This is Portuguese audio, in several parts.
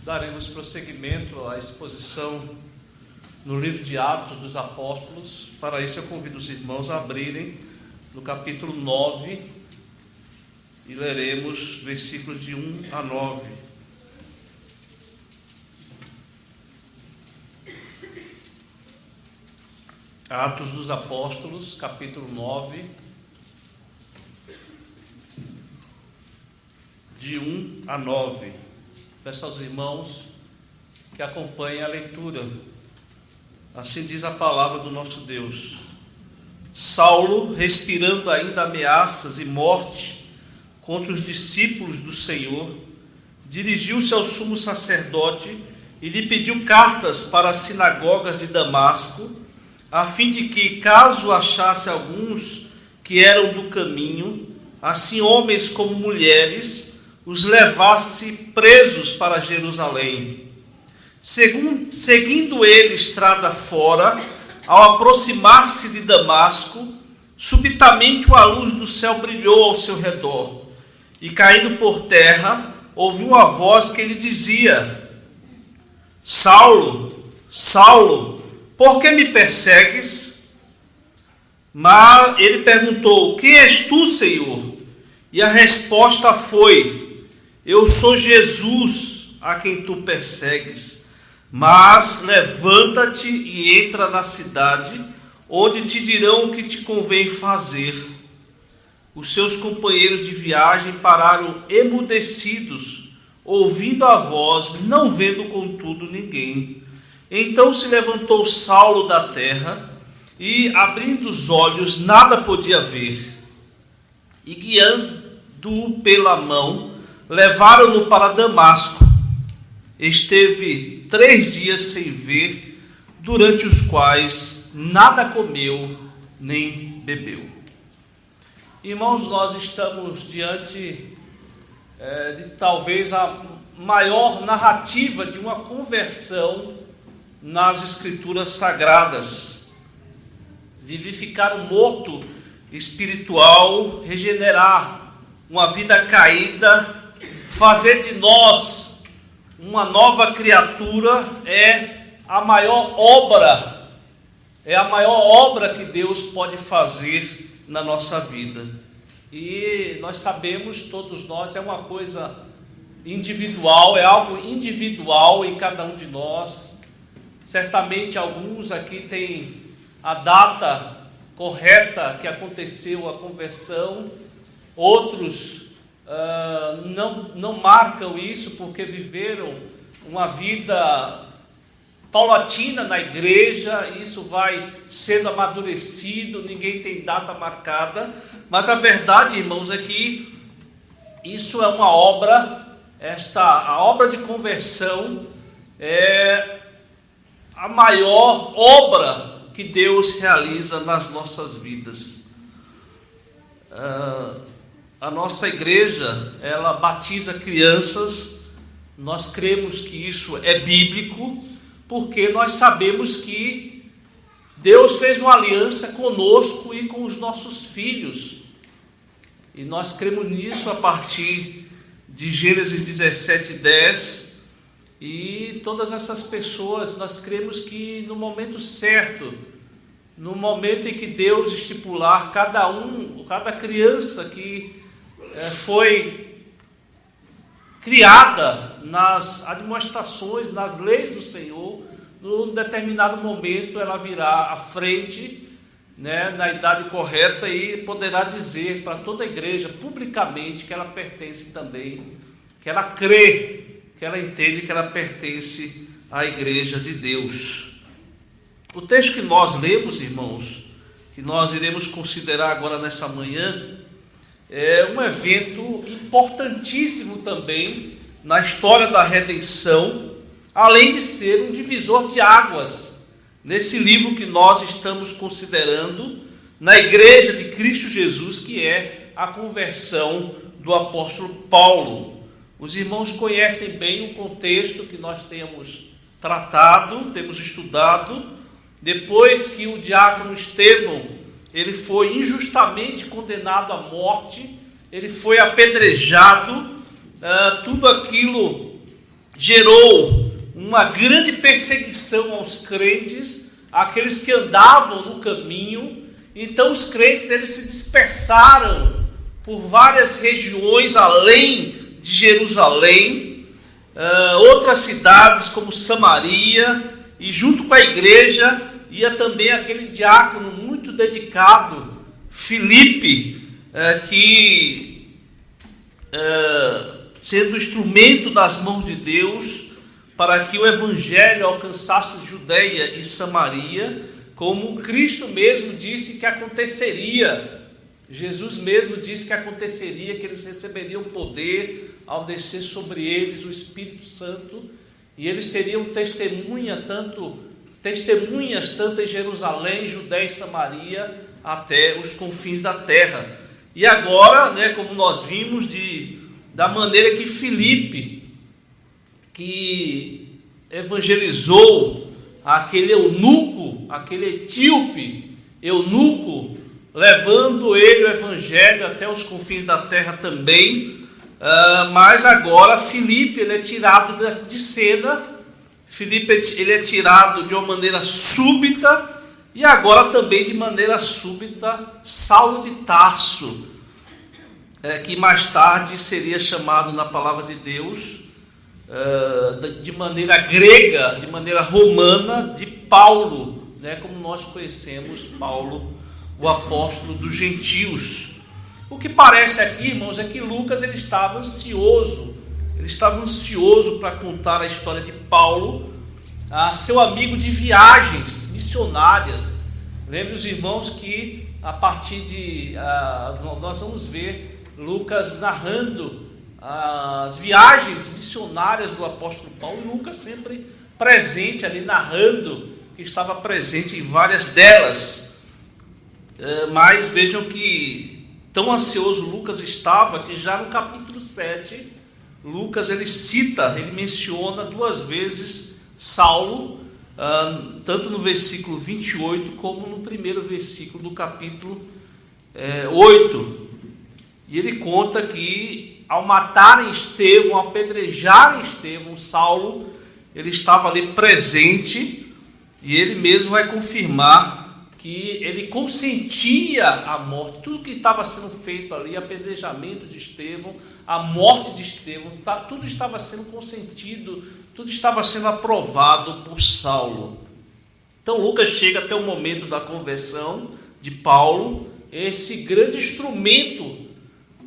daremos prosseguimento à exposição no livro de Atos dos Apóstolos. Para isso eu convido os irmãos a abrirem no capítulo 9 e leremos versículos de 1 a 9. Atos dos Apóstolos, capítulo 9, de 1 a 9. Peço aos irmãos que acompanhem a leitura. Assim diz a palavra do nosso Deus. Saulo, respirando ainda ameaças e morte contra os discípulos do Senhor, dirigiu-se ao sumo sacerdote e lhe pediu cartas para as sinagogas de Damasco, a fim de que, caso achasse alguns que eram do caminho, assim homens como mulheres, os levasse presos para Jerusalém. Seguindo ele estrada fora, ao aproximar-se de Damasco, subitamente uma luz do céu brilhou ao seu redor, e caindo por terra, ouviu uma voz que lhe dizia: Saulo, Saulo, por que me persegues? Mas ele perguntou: quem és tu, Senhor? E a resposta foi: eu sou Jesus, a quem tu persegues. Mas levanta-te e entra na cidade, onde te dirão o que te convém fazer. Os seus companheiros de viagem pararam emudecidos, ouvindo a voz, não vendo contudo ninguém. Então se levantou Saulo da terra, e abrindo os olhos nada podia ver. E guiando-o pela mão, levaram-no para Damasco. Esteve 3 dias sem ver, durante os quais nada comeu nem bebeu. Irmãos, nós estamos diante de talvez a maior narrativa de uma conversão nas Escrituras Sagradas. Vivificar o morto espiritual, regenerar uma vida caída, fazer de nós uma nova criatura é a maior obra que Deus pode fazer na nossa vida. E nós sabemos, todos nós, é uma coisa individual, é algo individual em cada um de nós. Certamente alguns aqui têm a data correta que aconteceu a conversão, outros não marcam isso porque viveram uma vida paulatina na igreja, e isso vai sendo amadurecido, ninguém tem data marcada, mas a verdade, irmãos, é que isso é uma obra, a obra de conversão é a maior obra que Deus realiza nas nossas vidas. A nossa igreja, ela batiza crianças. Nós cremos que isso é bíblico, porque nós sabemos que Deus fez uma aliança conosco e com os nossos filhos. E nós cremos nisso a partir de Gênesis 17:10. E todas essas pessoas, nós cremos que no momento certo, no momento em que Deus estipular cada criança que foi criada nas admoestações, nas leis do Senhor, num determinado momento ela virá à frente, na idade correta, e poderá dizer para toda a igreja publicamente que ela pertence também, que ela crê, que ela entende que ela pertence à igreja de Deus. O texto que nós lemos, irmãos, que nós iremos considerar agora nessa manhã, é um evento importantíssimo também na história da redenção, além de ser um divisor de águas nesse livro que nós estamos considerando na igreja de Cristo Jesus, que é a conversão do apóstolo Paulo. Os irmãos conhecem bem o contexto que nós temos tratado, temos estudado. Depois que o diácono Estevão, ele foi injustamente condenado à morte, ele foi apedrejado, tudo aquilo gerou uma grande perseguição aos crentes, aqueles que andavam no caminho. Então os crentes eles se dispersaram por várias regiões além de Jerusalém, outras cidades como Samaria, e junto com a igreja ia também aquele diácono muito dedicado, Filipe, que sendo instrumento das mãos de Deus para que o evangelho alcançasse Judeia e Samaria, como Cristo mesmo disse que aconteceria. Jesus mesmo disse que aconteceria, que eles receberiam poder ao descer sobre eles o Espírito Santo, e eles seriam testemunhas tanto em Jerusalém, Judeia e Samaria, até os confins da terra. E agora, como nós vimos, da maneira que Filipe, que evangelizou aquele eunuco, aquele etíope eunuco, levando ele o evangelho até os confins da terra também. Mas agora Filipe ele é tirado de cena, Filipe ele é tirado de uma maneira súbita, e agora também de maneira súbita Saulo de Tarso, que mais tarde seria chamado na palavra de Deus, de maneira grega, de maneira romana, de Paulo, como nós conhecemos Paulo, o apóstolo dos gentios. O que parece aqui, irmãos, é que Lucas ele estava ansioso para contar a história de Paulo, seu amigo de viagens missionárias. Lembre os irmãos que a partir de nós vamos ver Lucas narrando as viagens missionárias do apóstolo Paulo, e Lucas sempre presente ali, narrando, que estava presente em várias delas. Mas vejam que tão ansioso Lucas estava, que já no capítulo 7, Lucas ele menciona 2 vezes Saulo, tanto no versículo 28, como no primeiro versículo do capítulo 8. E ele conta que ao matarem Estevão, ao apedrejarem Estevão, Saulo, ele estava ali presente, e ele mesmo vai confirmar que ele consentia a morte, tudo que estava sendo feito ali, apedrejamento de Estevão, a morte de Estevão, tudo estava sendo consentido, tudo estava sendo aprovado por Saulo. Então Lucas chega até o momento da conversão de Paulo, esse grande instrumento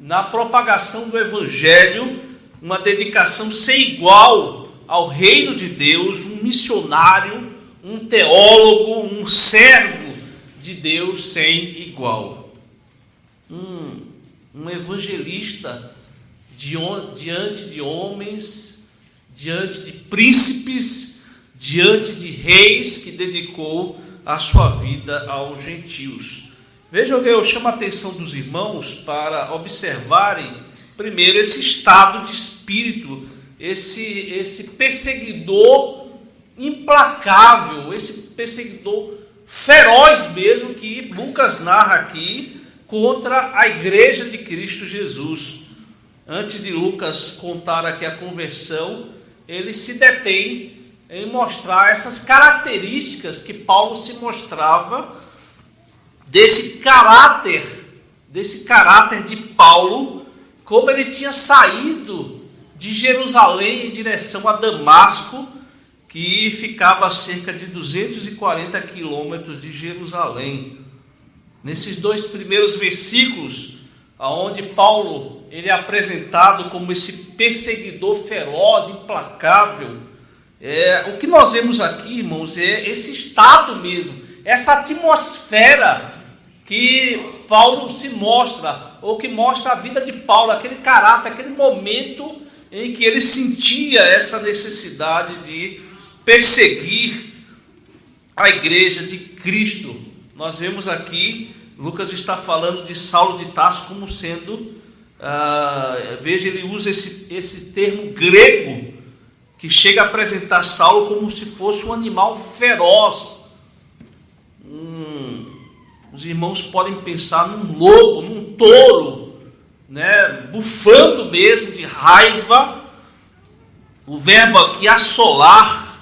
na propagação do evangelho, uma dedicação sem igual ao reino de Deus, um missionário, um teólogo, um servo de Deus sem igual, um evangelista diante de homens, diante de príncipes, diante de reis, que dedicou a sua vida aos gentios. Vejam que eu chamo a atenção dos irmãos para observarem primeiro esse estado de espírito, esse perseguidor implacável, esse perseguidor feroz mesmo, que Lucas narra aqui contra a igreja de Cristo Jesus. Antes de Lucas contar aqui a conversão, ele se detém em mostrar essas características que Paulo se mostrava, desse caráter de Paulo, como ele tinha saído de Jerusalém em direção a Damasco, que ficava a cerca de 240 quilômetros de Jerusalém. Nesses 2 primeiros versículos, onde Paulo ele é apresentado como esse perseguidor feroz, implacável, o que nós vemos aqui, irmãos, é esse estado mesmo, essa atmosfera que Paulo se mostra, ou que mostra a vida de Paulo, aquele caráter, aquele momento em que ele sentia essa necessidade de perseguir a igreja de Cristo. Nós vemos aqui, Lucas está falando de Saulo de Tarso como sendo, veja, ele usa esse termo grego, que chega a apresentar Saulo como se fosse um animal feroz. Os irmãos podem pensar num lobo, num touro, bufando mesmo de raiva, O verbo aqui assolar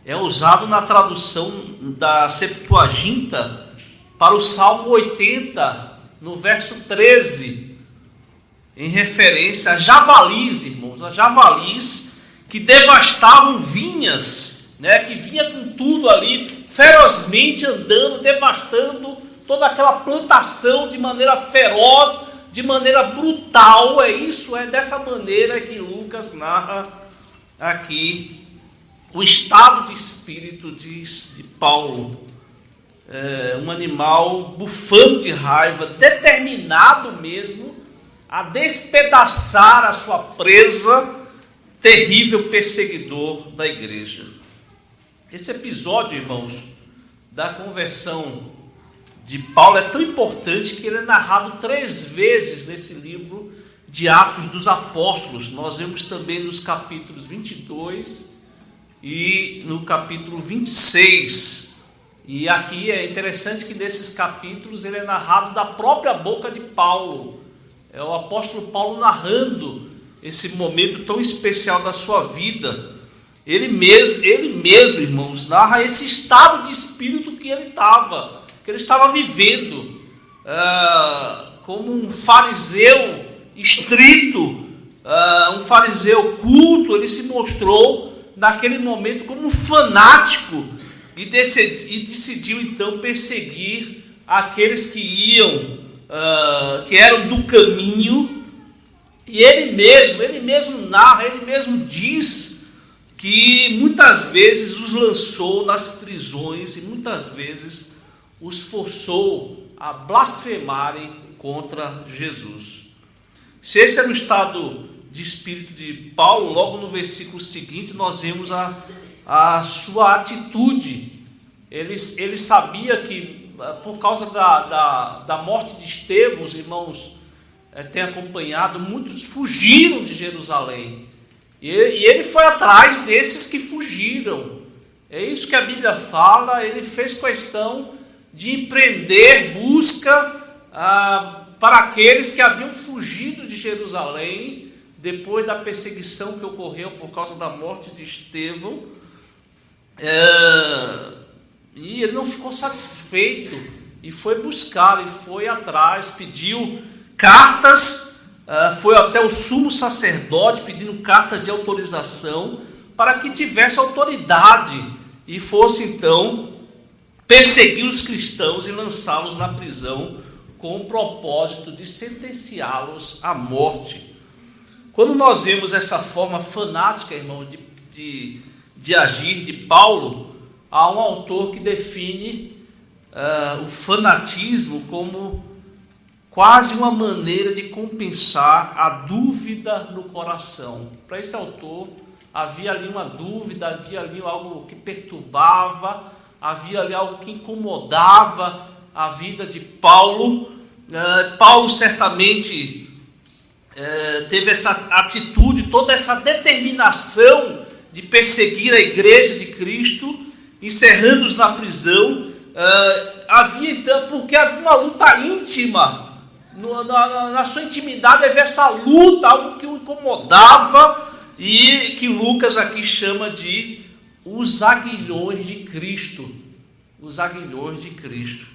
é usado na tradução da Septuaginta para o Salmo 80, no verso 13, em referência a javalis, irmãos, a javalis que devastavam vinhas, né, que vinha com tudo ali, ferozmente andando, devastando toda aquela plantação de maneira feroz, de maneira brutal. É dessa maneira que Lucas narra aqui o estado de espírito de Paulo. Um animal bufando de raiva, determinado mesmo a despedaçar a sua presa, terrível perseguidor da igreja. Esse episódio, irmãos, da conversão de Paulo é tão importante que ele é narrado 3 vezes nesse livro de Atos dos Apóstolos. Nós vemos também nos capítulos 22 e no capítulo 26. E aqui é interessante que nesses capítulos ele é narrado da própria boca de Paulo. É o apóstolo Paulo narrando esse momento tão especial da sua vida. Ele mesmo, irmãos, narra esse estado de espírito que ele estava vivendo, como um fariseu estrito, um fariseu culto. Ele se mostrou naquele momento como um fanático e decidiu então perseguir aqueles que eram do caminho. E ele mesmo narra, ele mesmo diz que muitas vezes os lançou nas prisões e muitas vezes os forçou a blasfemarem contra Jesus. Se esse era o estado de espírito de Paulo, logo no versículo seguinte nós vemos a sua atitude. Ele sabia que por causa da morte de Estevão, os irmãos têm acompanhado, muitos fugiram de Jerusalém. E ele foi atrás desses que fugiram. É isso que a Bíblia fala. Ele fez questão de empreender busca para aqueles que haviam fugido de Jerusalém depois da perseguição que ocorreu por causa da morte de Estevão. E ele não ficou satisfeito e foi buscar, e foi atrás, pediu cartas. Foi até o sumo sacerdote pedindo cartas de autorização para que tivesse autoridade e fosse então perseguir os cristãos e lançá-los na prisão com o propósito de sentenciá-los à morte. Quando nós vemos essa forma fanática, irmão, de agir de Paulo, há um autor que define o fanatismo como quase uma maneira de compensar a dúvida no coração. Para esse autor, havia ali uma dúvida, havia ali algo que perturbava, havia ali algo que incomodava a vida de Paulo. Paulo certamente teve essa atitude, toda essa determinação de perseguir a igreja de Cristo, encerrando-os na prisão. Havia então, porque havia uma luta íntima. Na sua intimidade havia essa luta, algo que o incomodava e que Lucas aqui chama de os aguilhões de Cristo. Os aguilhões de Cristo.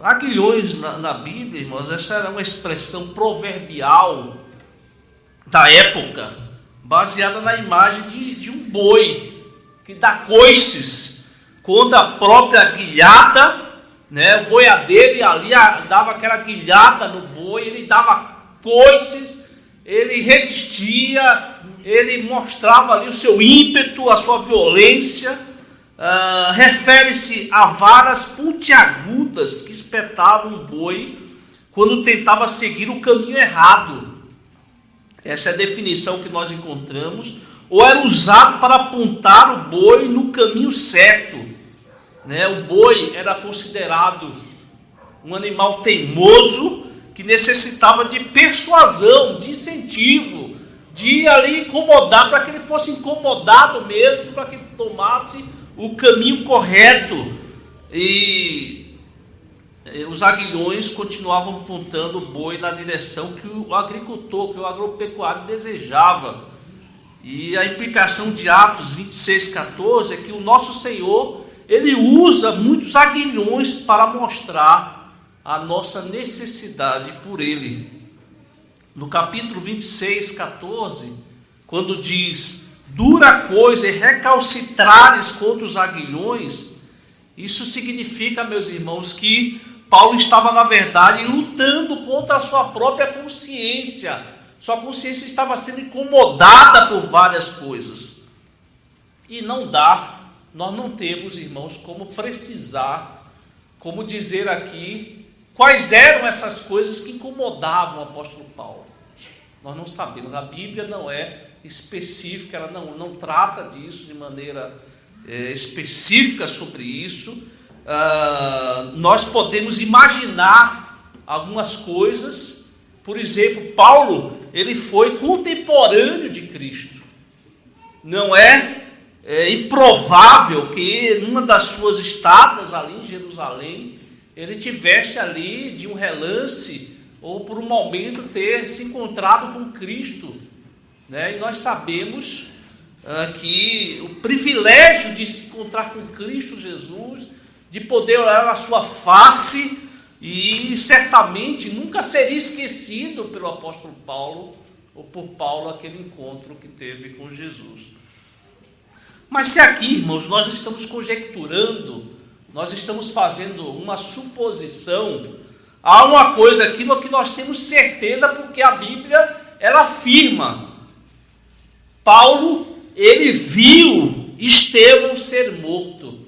Aguilhões na Bíblia, irmãos, essa era uma expressão proverbial da época, baseada na imagem de um boi que dá coices contra a própria aguilhada. O boiadeiro ia ali, dava aquela guilhada no boi, ele dava coices, ele resistia, ele mostrava ali o seu ímpeto, a sua violência. Refere-se a varas pontiagudas que espetavam o boi quando tentava seguir o caminho errado. Essa é a definição que nós encontramos. Ou era usado para apontar o boi no caminho certo. O boi era considerado um animal teimoso que necessitava de persuasão, de incentivo, de ali incomodar, para que ele fosse incomodado mesmo, para que tomasse o caminho correto. E os aguilhões continuavam apontando o boi na direção que o agricultor, que o agropecuário desejava. E a implicação de Atos 26:14 é que o nosso Senhor, Ele usa muitos aguilhões para mostrar a nossa necessidade por Ele. No capítulo 26:14, quando diz: dura coisa é recalcitrares contra os aguilhões, isso significa, meus irmãos, que Paulo estava, na verdade, lutando contra a sua própria consciência. Sua consciência estava sendo incomodada por várias coisas. E nós não temos, irmãos, como precisar, como dizer aqui, quais eram essas coisas que incomodavam o apóstolo Paulo. Nós não sabemos, a Bíblia não é específica, ela não trata disso de maneira específica sobre isso. Nós podemos imaginar algumas coisas. Por exemplo, Paulo, ele foi contemporâneo de Cristo. Não é improvável que numa das suas estadas ali em Jerusalém, ele tivesse ali de um relance ou por um momento ter se encontrado com Cristo, né? E nós sabemos que o privilégio de se encontrar com Cristo Jesus, de poder olhar a sua face, e certamente nunca seria esquecido pelo apóstolo Paulo, ou por Paulo, aquele encontro que teve com Jesus. Mas se aqui, irmãos, nós estamos conjecturando, nós estamos fazendo uma suposição, há uma coisa aqui no que nós temos certeza, porque a Bíblia, ela afirma. Paulo, ele viu Estevão ser morto.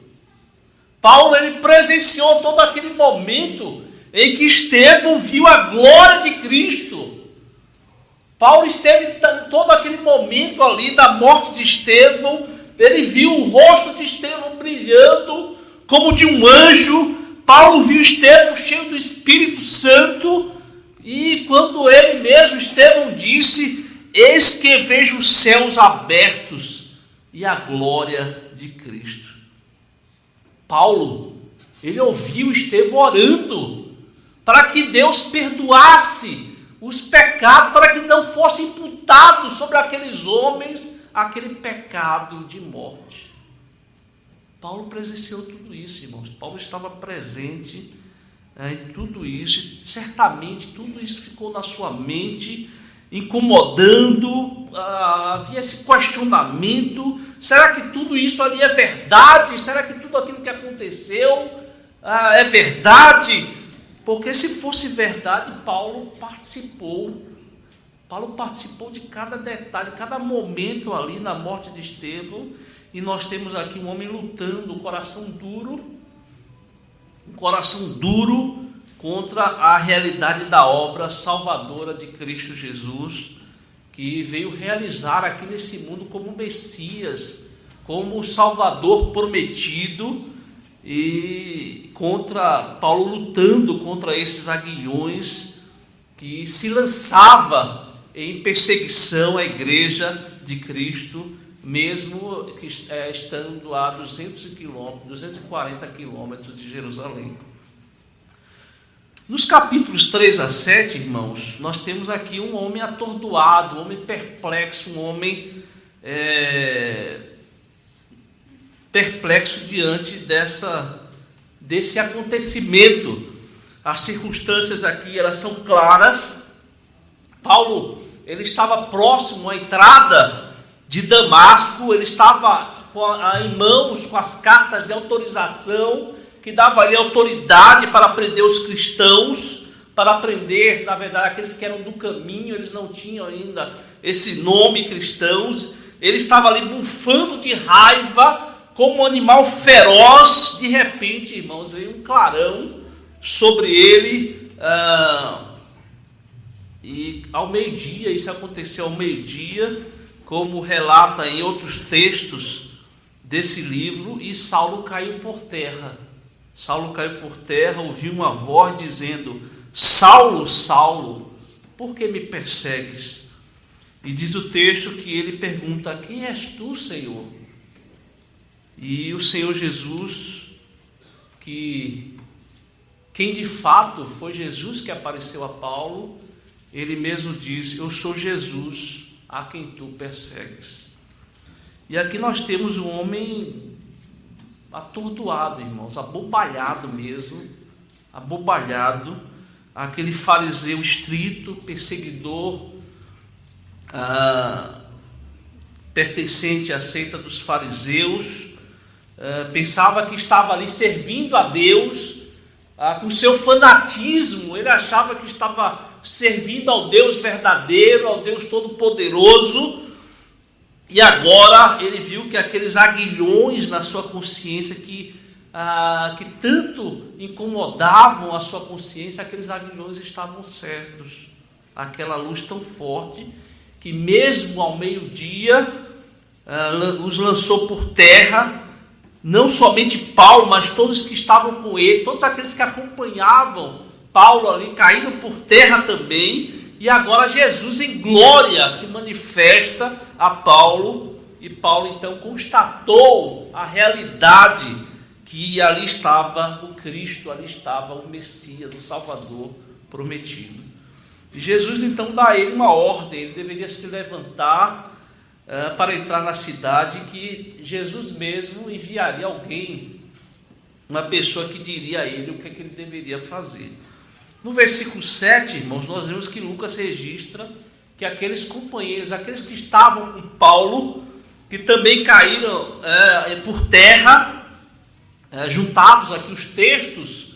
Paulo, ele presenciou todo aquele momento em que Estevão viu a glória de Cristo. Paulo esteve todo aquele momento ali da morte de Estevão, ele viu o rosto de Estevão brilhando como de um anjo. Paulo viu Estevão cheio do Espírito Santo, e quando ele mesmo, Estevão, disse: eis que vejo os céus abertos e a glória de Cristo. Paulo, ele ouviu Estevão orando para que Deus perdoasse os pecados, para que não fosse imputado sobre aqueles homens aquele pecado de morte. Paulo presenciou tudo isso, irmãos. Paulo estava presente em tudo isso. Certamente tudo isso ficou na sua mente, incomodando. Havia esse questionamento: será que tudo isso ali é verdade? Será que tudo aquilo que aconteceu é verdade? Porque se fosse verdade, Paulo participou de cada detalhe, cada momento ali na morte de Estevão. E nós temos aqui um homem lutando, um coração duro contra a realidade da obra salvadora de Cristo Jesus, que veio realizar aqui nesse mundo como Messias, como o Salvador prometido, e contra Paulo lutando contra esses aguilhões que se lançava em perseguição à igreja de Cristo, mesmo que estando a 240 quilômetros de Jerusalém. Nos capítulos 3 a 7, irmãos, nós temos aqui um homem atordoado, um homem perplexo, um homem perplexo diante desse acontecimento. As circunstâncias aqui, elas são claras. Paulo, ele estava próximo à entrada de Damasco, ele estava em mãos com as cartas de autorização, que dava ali autoridade para prender os cristãos, para prender, na verdade, aqueles que eram do caminho. Eles não tinham ainda esse nome, cristãos. Ele estava ali bufando de raiva, como um animal feroz. De repente, irmãos, veio um clarão sobre ele, e ao meio-dia, isso aconteceu ao meio-dia, como relata em outros textos desse livro, e Saulo caiu por terra. Saulo caiu por terra, ouviu uma voz dizendo: Saulo, Saulo, por que me persegues? E diz o texto que ele pergunta: quem és tu, Senhor? E o Senhor Jesus, quem de fato foi Jesus que apareceu a Paulo, ele mesmo disse: eu sou Jesus a quem tu persegues. E aqui nós temos um homem atordoado, irmãos, abobalhado mesmo, abobalhado, aquele fariseu estrito, perseguidor, pertencente à seita dos fariseus, pensava que estava ali servindo a Deus, com seu fanatismo, ele achava que estava servindo ao Deus verdadeiro, ao Deus todo-poderoso, e agora ele viu que aqueles aguilhões na sua consciência que tanto incomodavam a sua consciência, aqueles aguilhões estavam certos. Aquela luz tão forte que mesmo ao meio-dia os lançou por terra, não somente Paulo, mas todos que estavam com ele, todos aqueles que acompanhavam Paulo ali, caíram por terra também. E agora Jesus em glória se manifesta a Paulo, e Paulo então constatou a realidade que ali estava o Cristo, ali estava o Messias, o Salvador prometido. E Jesus então dá a ele uma ordem, ele deveria se levantar para entrar na cidade, que Jesus mesmo enviaria alguém, uma pessoa que diria a ele o que é que ele deveria fazer. No versículo 7, irmãos, nós vemos que Lucas registra que aqueles companheiros, aqueles que estavam com Paulo, que também caíram por terra, juntados aqui os textos,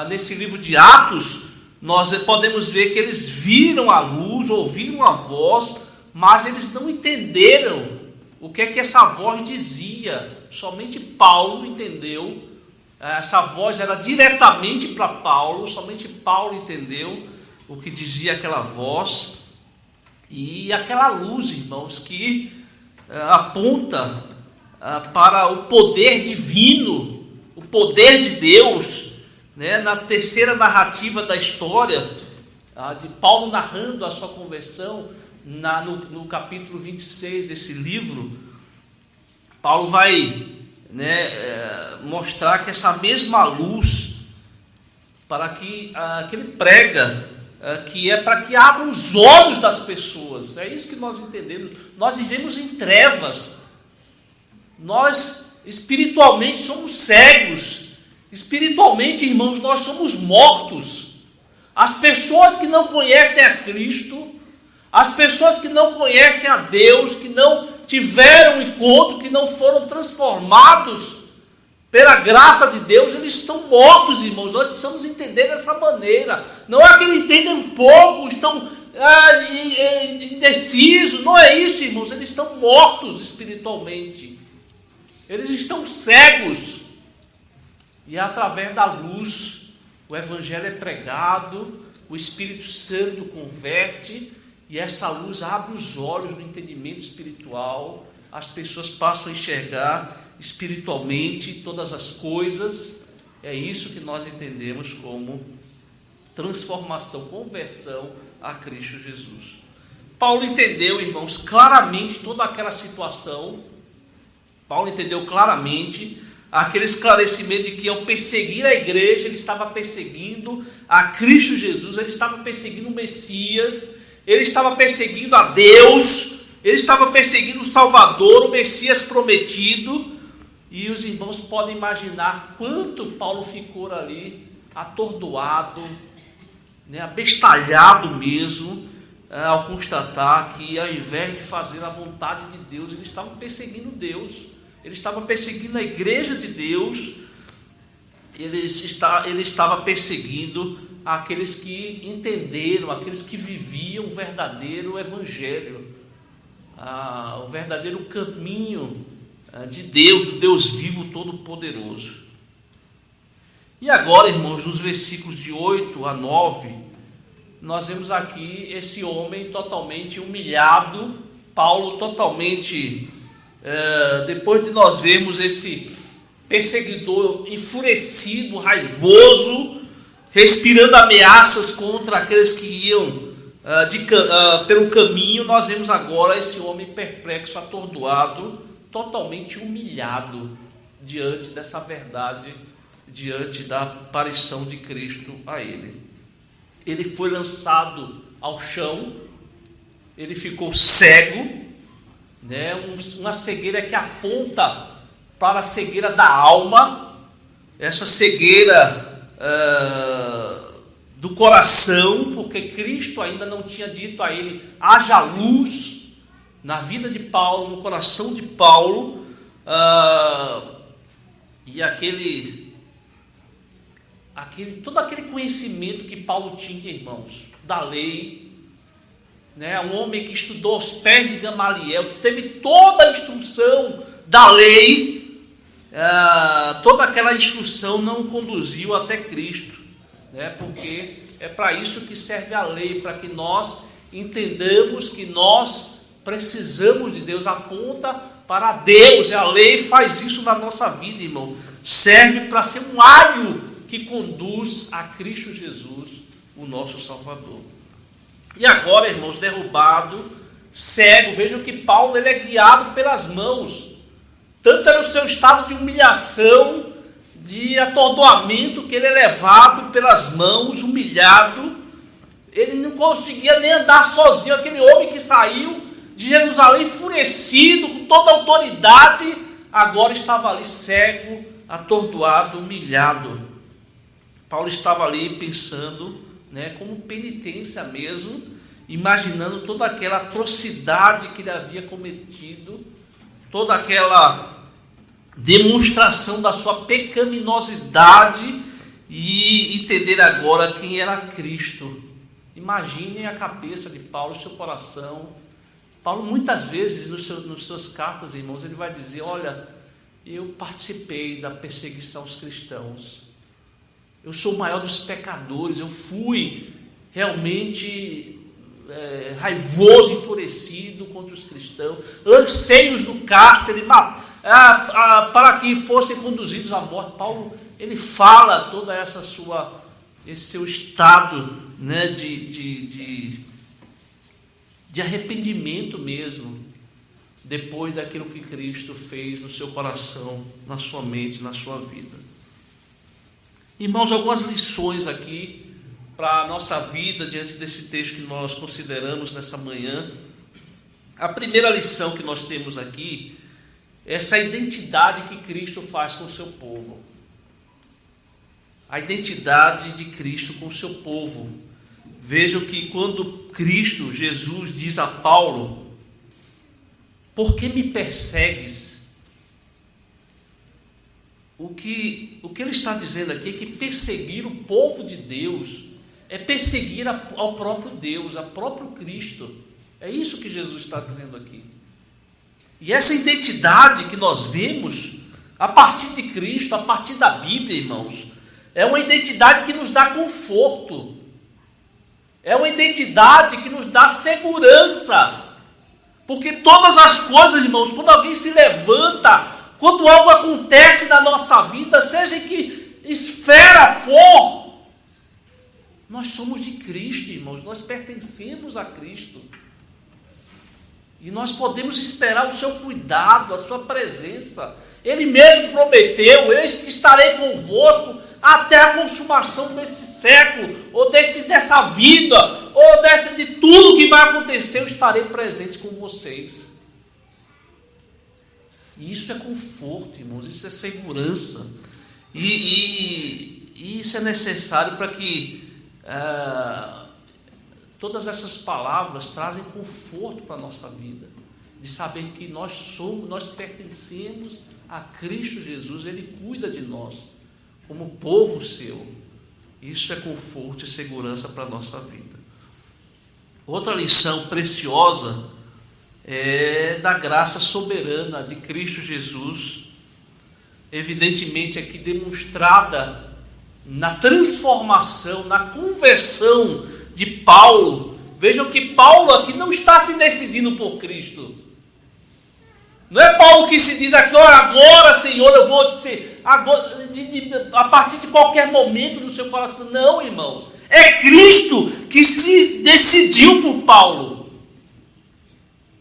nesse livro de Atos, nós podemos ver que eles viram a luz, ouviram a voz, mas eles não entenderam o que é que essa voz dizia. Somente Paulo entendeu. Essa voz era diretamente para Paulo, somente Paulo entendeu o que dizia aquela voz. E aquela luz, irmãos, que aponta para o poder divino, o poder de Deus, né? Na terceira narrativa da história, de Paulo narrando a sua conversão, no capítulo 26 desse livro, Paulo vai mostrar que essa mesma luz, para que ele prega, que é para que abra os olhos das pessoas. É isso que nós entendemos. Nós vivemos em trevas, nós espiritualmente somos cegos, espiritualmente, irmãos, nós somos mortos. As pessoas que não conhecem a Cristo, as pessoas que não conhecem a Deus, que não tiveram um encontro, que não foram transformados pela graça de Deus, eles estão mortos, irmãos. Nós precisamos entender dessa maneira. Não é que eles entendem um pouco, estão indecisos. Não é isso, irmãos. Eles estão mortos espiritualmente. Eles estão cegos. E através da luz, o Evangelho é pregado, o Espírito Santo converte, e essa luz abre os olhos do entendimento espiritual. As pessoas passam a enxergar espiritualmente todas as coisas. É isso que nós entendemos como transformação, conversão a Cristo Jesus. Paulo entendeu, irmãos, claramente toda aquela situação. Paulo entendeu claramente aquele esclarecimento de que ao perseguir a igreja, ele estava perseguindo a Cristo Jesus, ele estava perseguindo o Messias, ele estava perseguindo a Deus, ele estava perseguindo o Salvador, o Messias prometido. E os irmãos podem imaginar quanto Paulo ficou ali atordoado, abestalhado mesmo, ao constatar que ao invés de fazer a vontade de Deus, ele estava perseguindo Deus, ele estava perseguindo a igreja de Deus, ele estava perseguindo aqueles que entenderam, aqueles que viviam o verdadeiro evangelho, o verdadeiro caminho de Deus, do Deus vivo todo-poderoso. E agora, irmãos, nos versículos de 8 a 9, nós vemos aqui esse homem totalmente humilhado, Paulo totalmente, depois de nós vermos esse perseguidor enfurecido, raivoso, respirando ameaças contra aqueles que iam pelo caminho, nós vemos agora esse homem perplexo, atordoado, totalmente humilhado diante dessa verdade, diante da aparição de Cristo a ele. Ele foi lançado ao chão, ele ficou cego, né? Uma cegueira que aponta para a cegueira da alma, essa cegueira do coração, porque Cristo ainda não tinha dito a ele: haja luz na vida de Paulo, no coração de Paulo, e todo aquele conhecimento que Paulo tinha, irmãos, da lei, né? Um homem que estudou aos pés de Gamaliel, teve toda a instrução da lei, toda aquela instrução não conduziu até Cristo, né? Porque é para isso que serve a lei, para que nós entendamos que nós precisamos de Deus, aponta para Deus, e a lei faz isso na nossa vida, irmão. Serve para ser um aio que conduz a Cristo Jesus, o nosso Salvador. E agora, irmãos, derrubado, cego, vejam que Paulo ele é guiado pelas mãos. Tanto era o seu estado de humilhação, de atordoamento, que ele é levado pelas mãos, humilhado. Ele não conseguia nem andar sozinho. Aquele homem que saiu de Jerusalém enfurecido, com toda a autoridade, agora estava ali cego, atordoado, humilhado. Paulo estava ali pensando, né, como penitência mesmo, imaginando toda aquela atrocidade que ele havia cometido, toda aquela demonstração da sua pecaminosidade, e entender agora quem era Cristo. Imaginem a cabeça de Paulo, o seu coração. Paulo muitas vezes nas suas cartas, irmãos, ele vai dizer: olha, eu participei da perseguição aos cristãos, eu sou o maior dos pecadores, eu fui realmente raivoso, enfurecido contra os cristãos, lancei-os no cárcere para que fossem conduzidos à morte. Paulo, ele fala toda esse seu estado, né, de arrependimento mesmo, depois daquilo que Cristo fez no seu coração, na sua mente, na sua vida. Irmãos, algumas lições aqui para a nossa vida diante desse texto que nós consideramos nessa manhã. A primeira lição que nós temos aqui é essa identidade que Cristo faz com o seu povo. A identidade de Cristo com o seu povo. Vejam que quando Cristo, Jesus, diz a Paulo: por que me persegues? O que ele está dizendo aqui é que perseguir o povo de Deus é perseguir ao próprio Deus, ao próprio Cristo. É isso que Jesus está dizendo aqui. E essa identidade que nós vemos a partir de Cristo, a partir da Bíblia, irmãos, é uma identidade que nos dá conforto. É uma identidade que nos dá segurança. Porque todas as coisas, irmãos, quando alguém se levanta, quando algo acontece na nossa vida, seja em que esfera for, nós somos de Cristo, irmãos, nós pertencemos a Cristo. E nós podemos esperar o seu cuidado, a sua presença. Ele mesmo prometeu: eis que estarei convosco até a consumação desse século, ou dessa vida, ou de tudo que vai acontecer, eu estarei presente com vocês. E isso é conforto, irmãos, isso é segurança. E isso é necessário para que todas essas palavras trazem conforto para a nossa vida, de saber que nós pertencemos a Cristo Jesus, Ele cuida de nós, como povo seu. Isso é conforto e segurança para a nossa vida. Outra lição preciosa é da graça soberana de Cristo Jesus, evidentemente aqui demonstrada na transformação, na conversão de Paulo. Vejam que Paulo aqui não está se decidindo por Cristo. Não é Paulo que se diz aqui: agora, Senhor, eu vou dizer, agora, a partir de qualquer momento no seu coração. Não, irmãos. É Cristo que se decidiu por Paulo.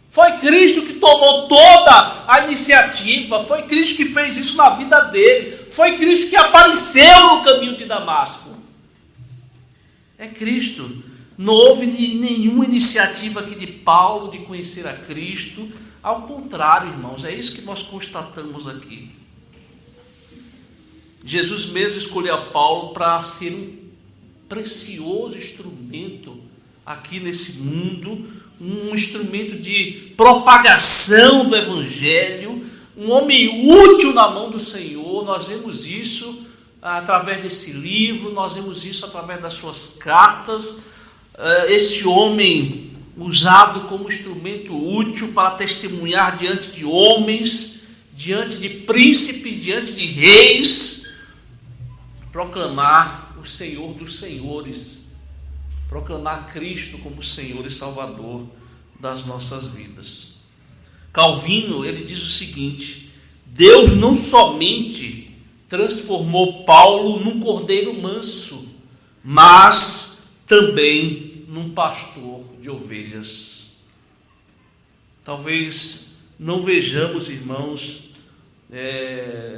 Foi Cristo que tomou toda a iniciativa. Foi Cristo que fez isso na vida dele. Foi Cristo que apareceu no caminho de Damasco. É Cristo. Não houve nenhuma iniciativa aqui de Paulo de conhecer a Cristo. Ao contrário, irmãos, é isso que nós constatamos aqui. Jesus mesmo escolheu Paulo para ser um precioso instrumento aqui nesse mundo, um instrumento de propagação do Evangelho, um homem útil na mão do Senhor. Nós vemos isso através desse livro, nós vemos isso através das suas cartas. Esse homem usado como instrumento útil para testemunhar diante de homens, diante de príncipes, diante de reis, proclamar o Senhor dos senhores, proclamar Cristo como Senhor e Salvador das nossas vidas. Calvino, ele diz o seguinte: Deus não somente transformou Paulo num cordeiro manso, mas também num pastor de ovelhas. Talvez não vejamos, irmãos,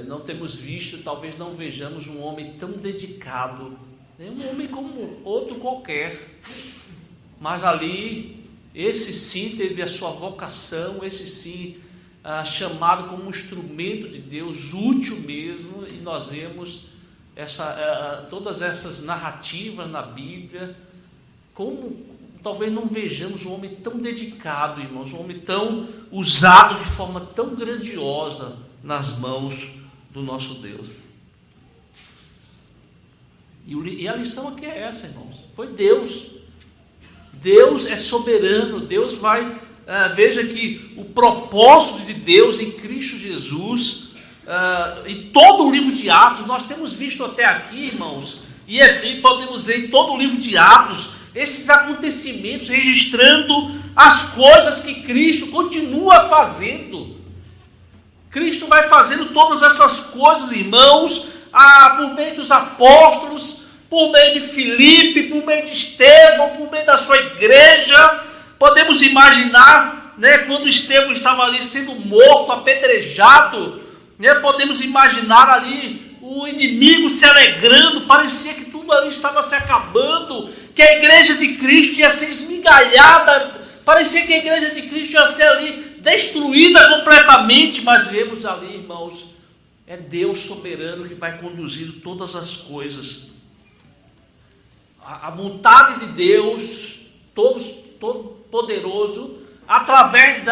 não temos visto, talvez não vejamos um homem tão dedicado, um homem como outro qualquer, mas ali, esse sim teve a sua vocação, esse sim chamado como um instrumento de Deus, útil mesmo, e nós vemos todas essas narrativas na Bíblia, como talvez não vejamos um homem tão dedicado, irmãos, um homem tão usado de forma tão grandiosa nas mãos do nosso Deus. E a lição aqui é essa, irmãos. Foi Deus. Deus é soberano. Deus vai... veja que o propósito de Deus em Cristo Jesus, em todo o livro de Atos, nós temos visto até aqui, irmãos, e podemos ver em todo o livro de Atos, esses acontecimentos, registrando as coisas que Cristo continua fazendo. Cristo vai fazendo todas essas coisas, irmãos, por meio dos apóstolos, por meio de Filipe, por meio de Estevão, por meio da sua igreja. Podemos imaginar, quando Estevão estava ali sendo morto, apedrejado, podemos imaginar ali o inimigo se alegrando, parecia que tudo ali estava se acabando, que a igreja de Cristo ia ser esmigalhada, parecia que a igreja de Cristo ia ser ali destruída completamente, mas vemos ali, irmãos, é Deus soberano que vai conduzindo todas as coisas. A vontade de Deus, todo poderoso, através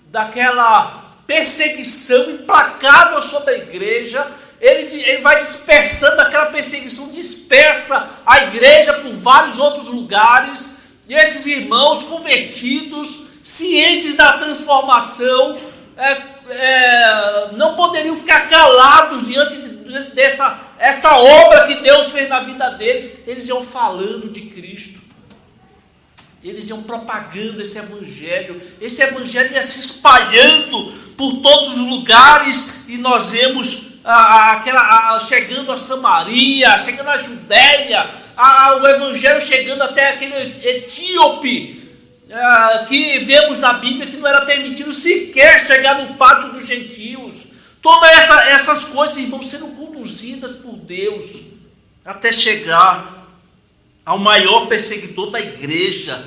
daquela perseguição implacável sobre a igreja, ele vai dispersando aquela perseguição, dispersa a igreja por vários outros lugares, e esses irmãos convertidos, cientes da transformação, não poderiam ficar calados diante dessa obra que Deus fez na vida deles. Eles iam falando de Cristo, eles iam propagando esse evangelho ia se espalhando por todos os lugares, e nós vemos chegando a Samaria, chegando a Judéia, o evangelho chegando até aquele etíope, que vemos na Bíblia que não era permitido sequer chegar no pátio dos gentios. Todas essas coisas, irmãos, sendo conduzidas por Deus até chegar ao maior perseguidor da igreja,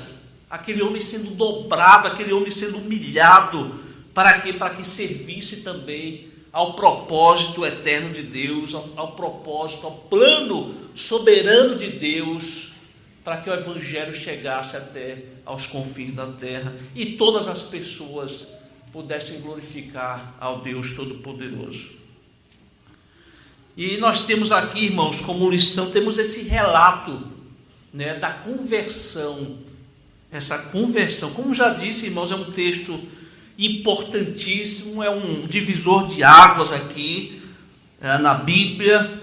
aquele homem sendo dobrado, aquele homem sendo humilhado, para que servisse também ao propósito eterno de Deus, ao propósito, ao plano soberano de Deus, para que o evangelho chegasse até aos confins da terra e todas as pessoas pudessem glorificar ao Deus Todo-Poderoso. E nós temos aqui, irmãos, como lição, temos esse relato, da conversão. Essa conversão, como já disse, irmãos, é um texto importantíssimo, é um divisor de águas aqui na Bíblia,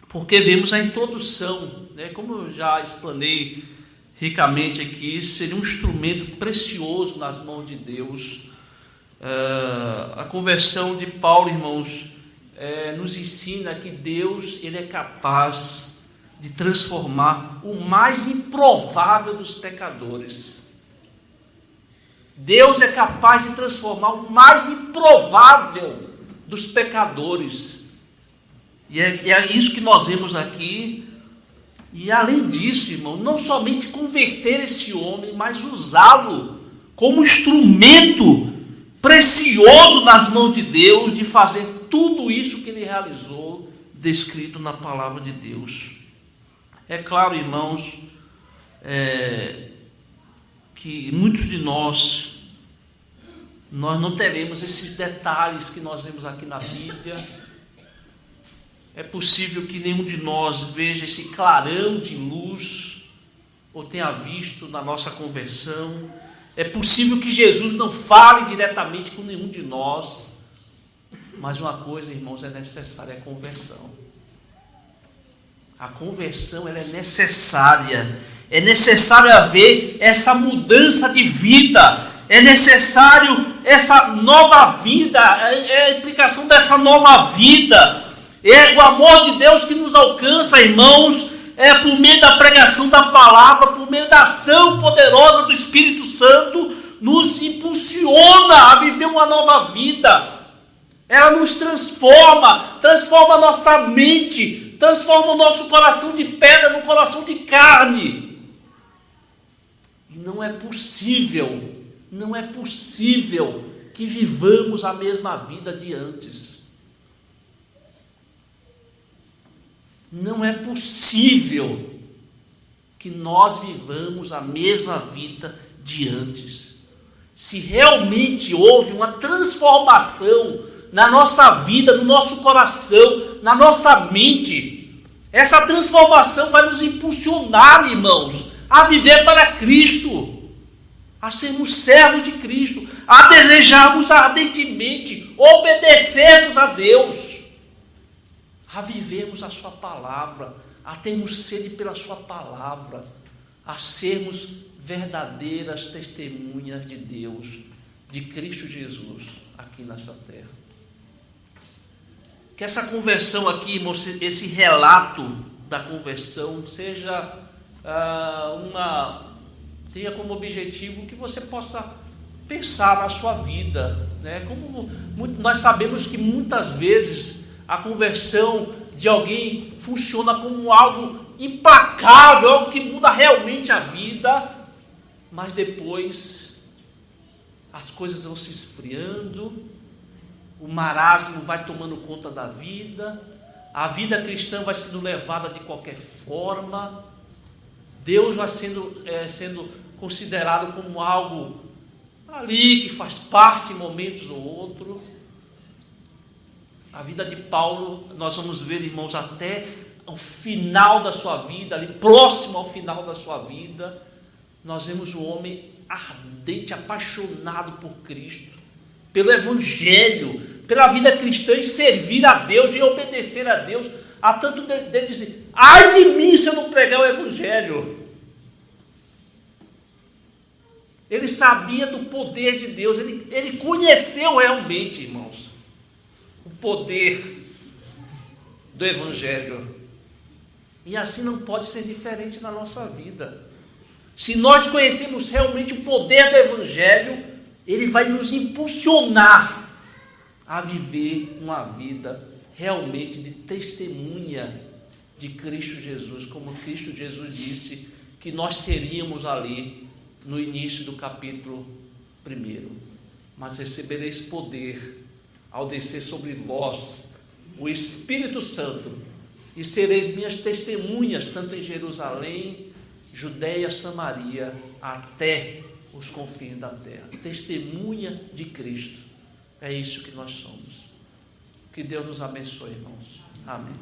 porque vemos a introdução, como eu já explanei ricamente aqui, seria um instrumento precioso nas mãos de Deus. A conversão de Paulo, irmãos, nos ensina que Deus, ele é capaz de transformar o mais improvável dos pecadores. Deus é capaz de transformar o mais improvável dos pecadores. E é isso que nós vemos aqui. E além disso, irmão, não somente converter esse homem, mas usá-lo como instrumento precioso nas mãos de Deus de fazer tudo isso que ele realizou, descrito na palavra de Deus. É claro, irmãos, que muitos de nós não teremos esses detalhes que nós vemos aqui na Bíblia. É possível que nenhum de nós veja esse clarão de luz ou tenha visto na nossa conversão. É possível que Jesus não fale diretamente com nenhum de nós. Mas uma coisa, irmãos, é necessária: é conversão. A conversão, ela é necessária. É necessário haver essa mudança de vida. É necessário essa nova vida. É a implicação dessa nova vida. É o amor de Deus que nos alcança, irmãos, por meio da pregação da palavra, por meio da ação poderosa do Espírito Santo, nos impulsiona a viver uma nova vida. Ela nos transforma a nossa mente, transforma o nosso coração de pedra no coração de carne. E não é possível que vivamos a mesma vida de antes. Não é possível que nós vivamos a mesma vida de antes. Se realmente houve uma transformação na nossa vida, no nosso coração, na nossa mente, essa transformação vai nos impulsionar, irmãos, a viver para Cristo, a sermos servos de Cristo, a desejarmos ardentemente obedecermos a Deus, a vivermos a sua palavra, a termos sede pela sua palavra, a sermos verdadeiras testemunhas de Deus, de Cristo Jesus, aqui nessa terra. Que essa conversão aqui, irmãos, esse relato da conversão seja tenha como objetivo que você possa pensar na sua vida, né? Como nós sabemos que muitas vezes a conversão de alguém funciona como algo implacável, algo que muda realmente a vida, mas depois as coisas vão se esfriando, o marasmo vai tomando conta da vida, a vida cristã vai sendo levada de qualquer forma, Deus vai sendo considerado como algo ali que faz parte em momentos ou outros. A vida de Paulo, nós vamos ver, irmãos, até o final da sua vida, ali próximo ao final da sua vida, nós vemos o homem ardente, apaixonado por Cristo, pelo Evangelho, pela vida cristã, e servir a Deus e obedecer a Deus, a tanto dele dizer: ai de mim se eu não pregar o Evangelho. Ele sabia do poder de Deus, ele conheceu realmente, irmãos, o poder do Evangelho. E assim não pode ser diferente na nossa vida. Se nós conhecemos realmente o poder do Evangelho, ele vai nos impulsionar a viver uma vida realmente de testemunha de Cristo Jesus, como Cristo Jesus disse que nós seríamos ali no início do capítulo 1. Mas recebereis poder ao descer sobre vós o Espírito Santo, e sereis minhas testemunhas, tanto em Jerusalém, Judeia, Samaria, até os confins da terra. Testemunha de Cristo. É isso que nós somos. Que Deus nos abençoe, irmãos. Amém.